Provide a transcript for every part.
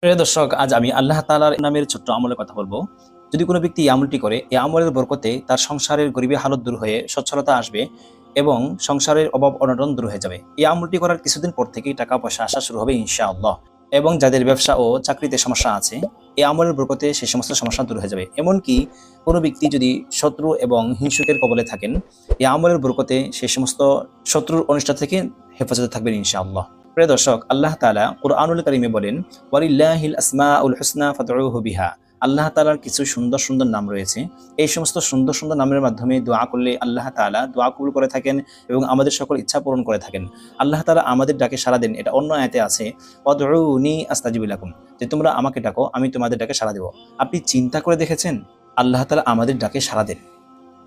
প্রিয় দর্শক, আজ আমি আল্লাহ তাআলার নামের ছোট্ট আমলের কথা বলবো। যদি কোনো ব্যক্তি এই আমলটি করে, এই আমলের বরকতে তার সংসারের গরিবী হালত দূর হয়ে সচ্ছলতা আসবে এবং সংসারের অভাব অনটন দূর হয়ে যাবে। এই আমলটি করার কিছুদিন পর থেকেই টাকা পয়সা আসা শুরু হবে ইনশাআল্লাহ। এবং যাদের ব্যবসা ও চাকরিতে সমস্যা আছে, এই আমলের বরকতে সেই সমস্ত সমস্যা দূর হয়ে যাবে। এমনকি কোনো ব্যক্তি যদি শত্রু এবং হিংসুকের কবলে থাকেন, এই আমলের বরকতে সেই সমস্ত শত্রুর অনিষ্ট থেকে হেফাজতে থাকবেন ইনশাআল্লাহ। প্রিয় দর্শক, আল্লাহ তাআলা কুরআনুল কারীমে বলেন, ওয়ালিল্লাহিল আসমাউল হুসনা ফাদউহু বিহা। আল্লাহ তাআলার কিছু সুন্দর সুন্দর নাম রয়েছে। এই সমস্ত সুন্দর সুন্দর নামের মাধ্যমে দোয়া করলে আল্লাহ তাআলা দোয়া কবুল করে থাকেন এবং আমাদের সকল ইচ্ছা পূরণ করে থাকেন। আল্লাহ তাআলা আমাদের ডাকে সাড়া দেন। এটা অন্য আয়াতে আছে, ওয়াদউনি আস্তাজিব লাকুম, যে তোমরা আমাকে ডাকো, আমি তোমাদের ডাকে সাড়া দেব। আপনি চিন্তা করে দেখেছেন, আল্লাহ তাআলা আমাদের ডাকে সাড়া দেন।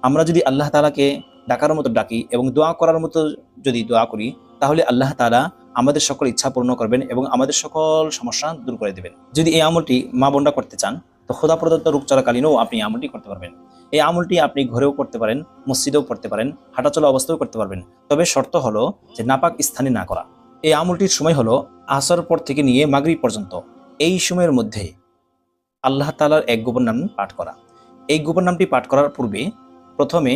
আমরা যদি আল্লাহ তাআলাকে ডাকার মতো ডাকি এবং দোয়া করার মতো যদি দোয়া করি, তাহলে আল্লাহ তাআলা আমাদের সকল ইচ্ছা পূর্ণ করবেন এবং আমাদের সকল সমস্যা দূর করে দেবেন। যদি এই আমলটি মা বোনরা করতে চান, তো খোদা প্রদত্ত রূপ চলাকালীনও আপনি এই আমলটি করতে পারবেন। এই আমলটি আপনি ঘরেও করতে পারেন, মসজিদেও করতে পারেন, হাঁটাচলা অবস্থাও করতে পারবেন। তবে শর্ত হলো যে নাপাক স্থানে না করা। এই আমলটির সময় হলো আসর পর থেকে নিয়ে মাগরিব পর্যন্ত। এই সময়ের মধ্যে আল্লাহ তাআলার এক গোপন নাম পাঠ করা। এই গোপন নামটি পাঠ করার পূর্বে প্রথমে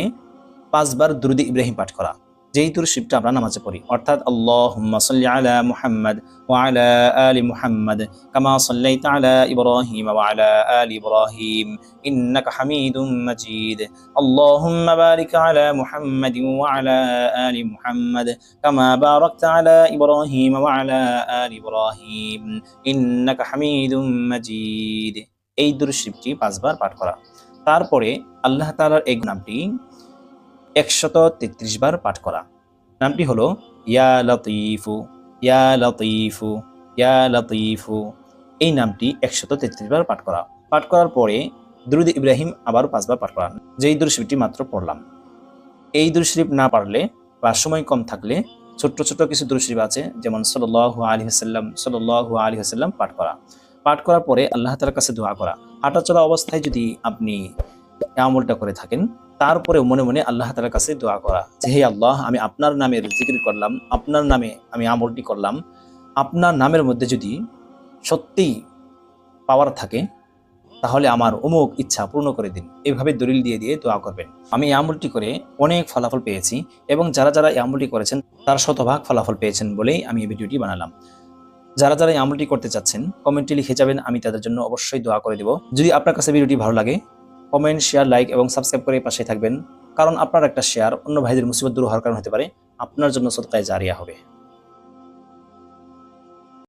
5 বার দুরূদ ইব্রাহিম পাঠ করা, যেই দুরূদ শরীফটা আমরা নামাজে পড়ি, অর্থাৎ আল্লাহুম্মা সাল্লি আলা মুহাম্মাদ ওয়া আলা আলি মুহাম্মাদ কামা সাল্লাইতা আলা ইব্রাহিম ওয়া আলা আলি ইব্রাহিম ইন্নাকা হামিদুম মাজিদ। আল্লাহুম্মা বারিক আলা মুহাম্মাদ ওয়া আলা আলি মুহাম্মাদ কামা বারাকতা আলা ইব্রাহিম ওয়া আলা আলি ইব্রাহিম ইন্নাকা হামিদুম মাজিদ। এই দুরূদ শরীফটি 5 বার পাঠ করা। তারপরে আল্লাহ তাআলার এই নামটি 133 বার পাঠ করা। নামটি হলো ইয়া লতীফু, ইয়া লতীফু, ইয়া লতীফু। এই নামটি 133 বার পাঠ করা। পাঠ করার পরে দুরূদ ইব্রাহিম আবার 5 বার পাঠ করা, যেই দুরূদ শরীফটি মাত্র পড়লাম। এই দুরূদ শরীফ না পারলে বা সময় কম থাকলে ছোট্ট ছোট্ট কিছু দুরূদ শরীফ আছে, যেমন সাল্লাল্লাহু আলাইহি ওয়াসাল্লাম, সাল্লাল্লাহু আলাইহি ওয়াসাল্লাম পাঠ করা। পাঠ করার পরে আল্লাহ তাআলার কাছে দোয়া করা। হাঁটাচলা অবস্থায় যদি আপনি এই আমলটা করে থাকেন, তারপরে মনে মনে আল্লাহ তাআলার কাছে দোয়া করা যে, হে আল্লাহ, আমি আপনার নামের জিকির করলাম, আপনার নামে আমি আমলটি করলাম। আপনার নামের মধ্যে যদি সত্যিই পাওয়ার থাকে, তাহলে আমার অমুক ইচ্ছা পূর্ণ করে দিন। এভাবে দলিল দিয়ে দিয়ে দোয়া করবেন। আমি এই আমলটি করে অনেক ফলাফল পেয়েছি এবং যারা যারা এই আমলটি করেছেন তারা শতভাগ ফলাফল পেয়েছেন বলেই আমি এই ভিডিওটি বানালাম। যারা যারা এই আমলটি করতে চাচ্ছেন কমেন্টে লিখে যাবেন, আমি তাদের জন্য অবশ্যই দোয়া করে দেব। যদি আপনার কাছে ভিডিওটি ভালো লাগে, কমেন্ট, শেয়ার, লাইক এবং সাবস্ক্রাইব করে পাশে থাকবেন, কারণ আপনার একটা শেয়ার অন্য ভাইদের মুসিবত দূর হওয়ার কারণ হতে পারে, আপনার জন্য সদকায়ে জারিয়া হবে।